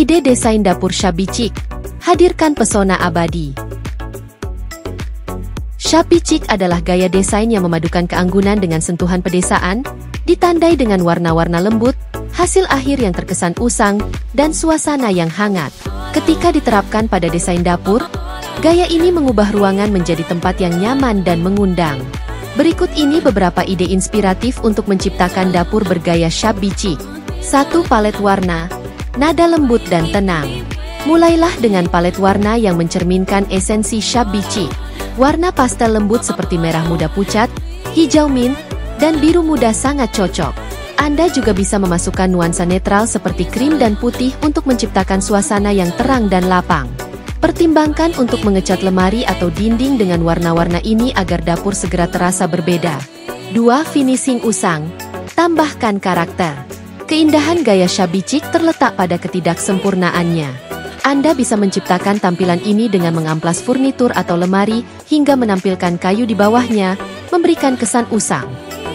Ide desain dapur shabby chic. Hadirkan pesona abadi. Shabby chic adalah gaya desain yang memadukan keanggunan dengan sentuhan pedesaan, ditandai dengan warna-warna lembut, hasil akhir yang terkesan usang, dan suasana yang hangat. Ketika diterapkan pada desain dapur, gaya ini mengubah ruangan menjadi tempat yang nyaman dan mengundang. Berikut ini beberapa ide inspiratif untuk menciptakan dapur bergaya shabby chic. 1. Palet warna. Nada lembut dan tenang. Mulailah dengan palet warna yang mencerminkan esensi shabby chic. Warna pastel lembut seperti merah muda pucat, hijau mint, dan biru muda sangat cocok. Anda juga bisa memasukkan nuansa netral seperti krim dan putih untuk menciptakan suasana yang terang dan lapang. Pertimbangkan untuk mengecat lemari atau dinding dengan warna-warna ini agar dapur segera terasa berbeda. 2. Finishing usang. Tambahkan karakter. Keindahan gaya shabby chic terletak pada ketidaksempurnaannya. Anda bisa menciptakan tampilan ini dengan mengamplas furnitur atau lemari hingga menampilkan kayu di bawahnya, memberikan kesan usang.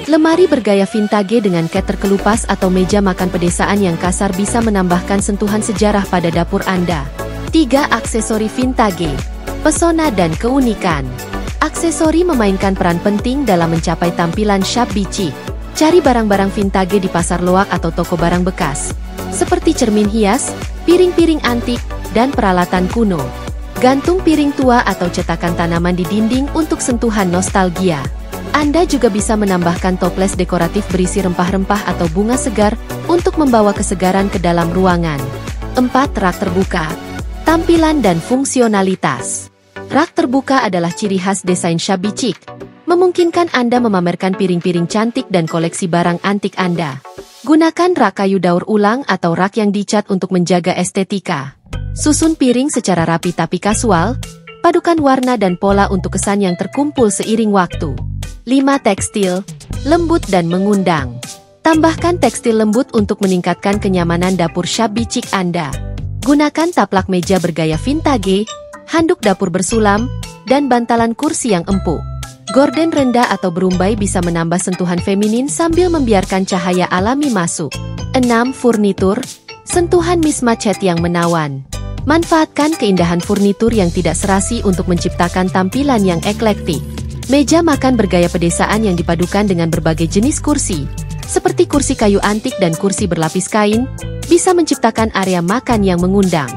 Lemari bergaya vintage dengan cat terkelupas atau meja makan pedesaan yang kasar bisa menambahkan sentuhan sejarah pada dapur Anda. 3. Aksesori vintage. Pesona dan keunikan. Aksesori memainkan peran penting dalam mencapai tampilan shabby chic. Cari barang-barang vintage di pasar loak atau toko barang bekas, seperti cermin hias, piring-piring antik, dan peralatan kuno. Gantung piring tua atau cetakan tanaman di dinding untuk sentuhan nostalgia. Anda juga bisa menambahkan toples dekoratif berisi rempah-rempah atau bunga segar untuk membawa kesegaran ke dalam ruangan. 4. Rak terbuka. Tampilan dan fungsionalitas. Rak terbuka adalah ciri khas desain shabby chic, memungkinkan Anda memamerkan piring-piring cantik dan koleksi barang antik Anda. Gunakan rak kayu daur ulang atau rak yang dicat untuk menjaga estetika. Susun piring secara rapi tapi kasual, padukan warna dan pola untuk kesan yang terkumpul seiring waktu. 5. Tekstil, lembut dan mengundang. Tambahkan tekstil lembut untuk meningkatkan kenyamanan dapur shabby chic Anda. Gunakan taplak meja bergaya vintage, handuk dapur bersulam, dan bantalan kursi yang empuk. Gorden rendah atau berumbai bisa menambah sentuhan feminin sambil membiarkan cahaya alami masuk. 6. Furnitur, sentuhan mismatch yang menawan. Manfaatkan keindahan furnitur yang tidak serasi untuk menciptakan tampilan yang eklektik. Meja makan bergaya pedesaan yang dipadukan dengan berbagai jenis kursi, seperti kursi kayu antik dan kursi berlapis kain, bisa menciptakan area makan yang mengundang.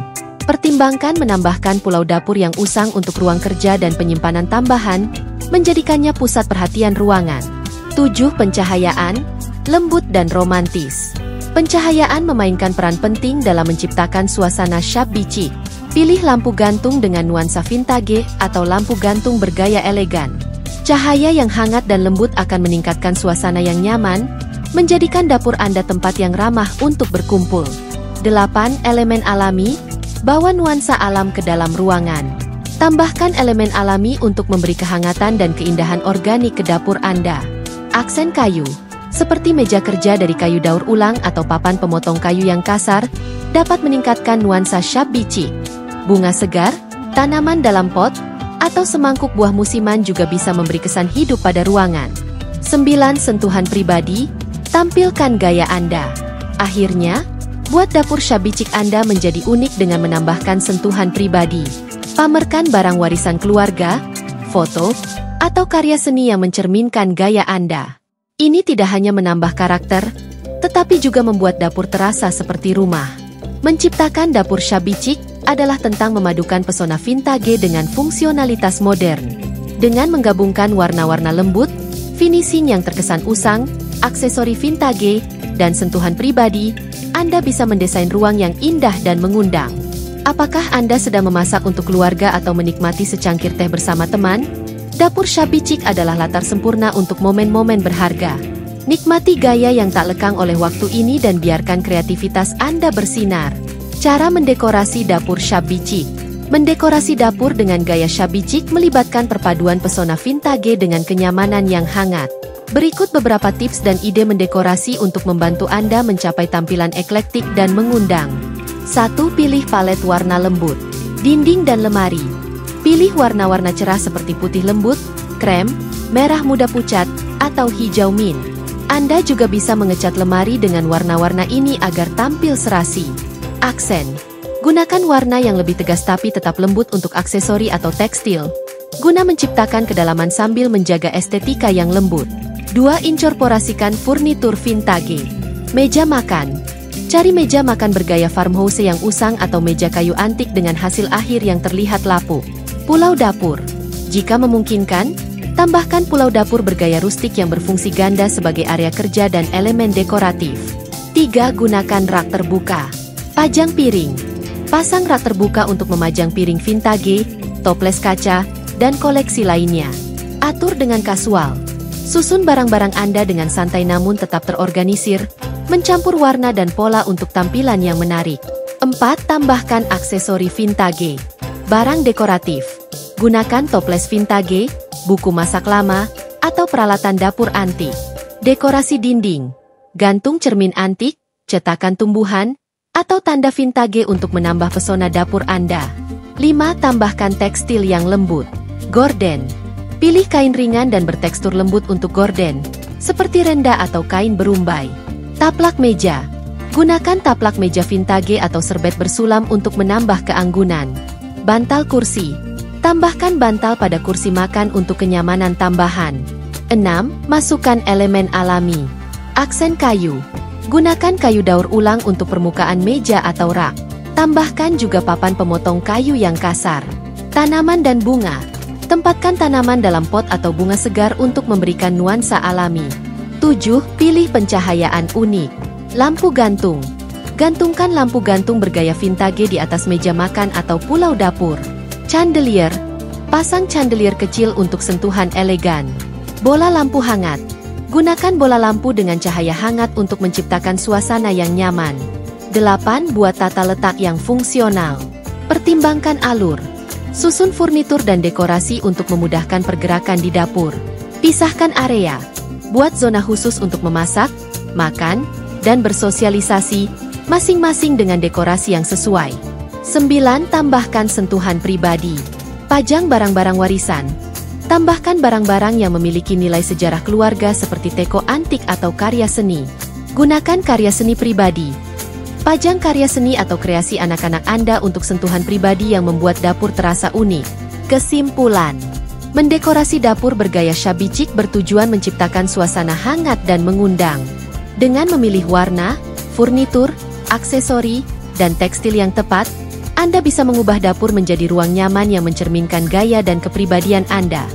Pertimbangkan menambahkan pulau dapur yang usang untuk ruang kerja dan penyimpanan tambahan, menjadikannya pusat perhatian ruangan. 7. Pencahayaan, lembut dan romantis. Pencahayaan memainkan peran penting dalam menciptakan suasana shabby chic. Pilih lampu gantung dengan nuansa vintage atau lampu gantung bergaya elegan. Cahaya yang hangat dan lembut akan meningkatkan suasana yang nyaman, menjadikan dapur Anda tempat yang ramah untuk berkumpul. 8. Elemen alami, bawa nuansa alam ke dalam ruangan. Tambahkan elemen alami untuk memberi kehangatan dan keindahan organik ke dapur Anda. Aksen kayu, seperti meja kerja dari kayu daur ulang atau papan pemotong kayu yang kasar, dapat meningkatkan nuansa shabby chic. Bunga segar, tanaman dalam pot, atau semangkuk buah musiman juga bisa memberi kesan hidup pada ruangan. 9. Sentuhan pribadi, tampilkan gaya Anda. Akhirnya, buat dapur shabby chic Anda menjadi unik dengan menambahkan sentuhan pribadi. Pamerkan barang warisan keluarga, foto, atau karya seni yang mencerminkan gaya Anda. Ini tidak hanya menambah karakter, tetapi juga membuat dapur terasa seperti rumah. Menciptakan dapur shabby chic adalah tentang memadukan pesona vintage dengan fungsionalitas modern. Dengan menggabungkan warna-warna lembut, finishing yang terkesan usang, aksesori vintage, dan sentuhan pribadi, Anda bisa mendesain ruang yang indah dan mengundang. Apakah Anda sedang memasak untuk keluarga atau menikmati secangkir teh bersama teman? Dapur shabby chic adalah latar sempurna untuk momen-momen berharga. Nikmati gaya yang tak lekang oleh waktu ini dan biarkan kreativitas Anda bersinar. Cara mendekorasi dapur shabby chic. Mendekorasi dapur dengan gaya shabby chic melibatkan perpaduan pesona vintage dengan kenyamanan yang hangat. Berikut beberapa tips dan ide mendekorasi untuk membantu Anda mencapai tampilan eklektik dan mengundang. 1. Pilih palet warna lembut. Dinding dan lemari. Pilih warna-warna cerah seperti putih lembut, krem, merah muda pucat, atau hijau mint. Anda juga bisa mengecat lemari dengan warna-warna ini agar tampil serasi. Aksen. Gunakan warna yang lebih tegas tapi tetap lembut untuk aksesori atau tekstil, guna menciptakan kedalaman sambil menjaga estetika yang lembut. 2. Incorporasikan furnitur vintage. Meja makan. Cari meja makan bergaya farmhouse yang usang atau meja kayu antik dengan hasil akhir yang terlihat lapuk. Pulau dapur. Jika memungkinkan, tambahkan pulau dapur bergaya rustik yang berfungsi ganda sebagai area kerja dan elemen dekoratif. 3. Gunakan rak terbuka. Pajang piring. Pasang rak terbuka untuk memajang piring vintage, toples kaca, dan koleksi lainnya. Atur dengan kasual. Susun barang-barang Anda dengan santai namun tetap terorganisir, mencampur warna dan pola untuk tampilan yang menarik. 4. Tambahkan aksesori vintage. Barang dekoratif. Gunakan toples vintage, buku masak lama, atau peralatan dapur antik. Dekorasi dinding. Gantung cermin antik, cetakan tumbuhan, atau tanda vintage untuk menambah pesona dapur Anda. 5. Tambahkan tekstil yang lembut. Gorden. Pilih kain ringan dan bertekstur lembut untuk gorden, seperti renda atau kain berumbai. Taplak meja. Gunakan taplak meja vintage atau serbet bersulam untuk menambah keanggunan. Bantal kursi. Tambahkan bantal pada kursi makan untuk kenyamanan tambahan. 6. Masukkan elemen alami. Aksen kayu. Gunakan kayu daur ulang untuk permukaan meja atau rak. Tambahkan juga papan pemotong kayu yang kasar. Tanaman dan bunga. Tempatkan tanaman dalam pot atau bunga segar untuk memberikan nuansa alami. 7. Pilih pencahayaan unik. Lampu gantung. Gantungkan lampu gantung bergaya vintage di atas meja makan atau pulau dapur. Chandelier. Pasang chandelier kecil untuk sentuhan elegan. Bola lampu hangat. Gunakan bola lampu dengan cahaya hangat untuk menciptakan suasana yang nyaman. 8. Buat tata letak yang fungsional. Pertimbangkan alur. Susun furnitur dan dekorasi untuk memudahkan pergerakan di dapur. Pisahkan area. Buat zona khusus untuk memasak, makan, dan bersosialisasi, masing-masing dengan dekorasi yang sesuai. 9. Tambahkan sentuhan pribadi. Pajang barang-barang warisan. Tambahkan barang-barang yang memiliki nilai sejarah keluarga seperti teko antik atau karya seni. Gunakan karya seni pribadi. Pajang karya seni atau kreasi anak-anak Anda untuk sentuhan pribadi yang membuat dapur terasa unik. Kesimpulan, mendekorasi dapur bergaya shabby chic bertujuan menciptakan suasana hangat dan mengundang. Dengan memilih warna, furnitur, aksesori, dan tekstil yang tepat, Anda bisa mengubah dapur menjadi ruang nyaman yang mencerminkan gaya dan kepribadian Anda.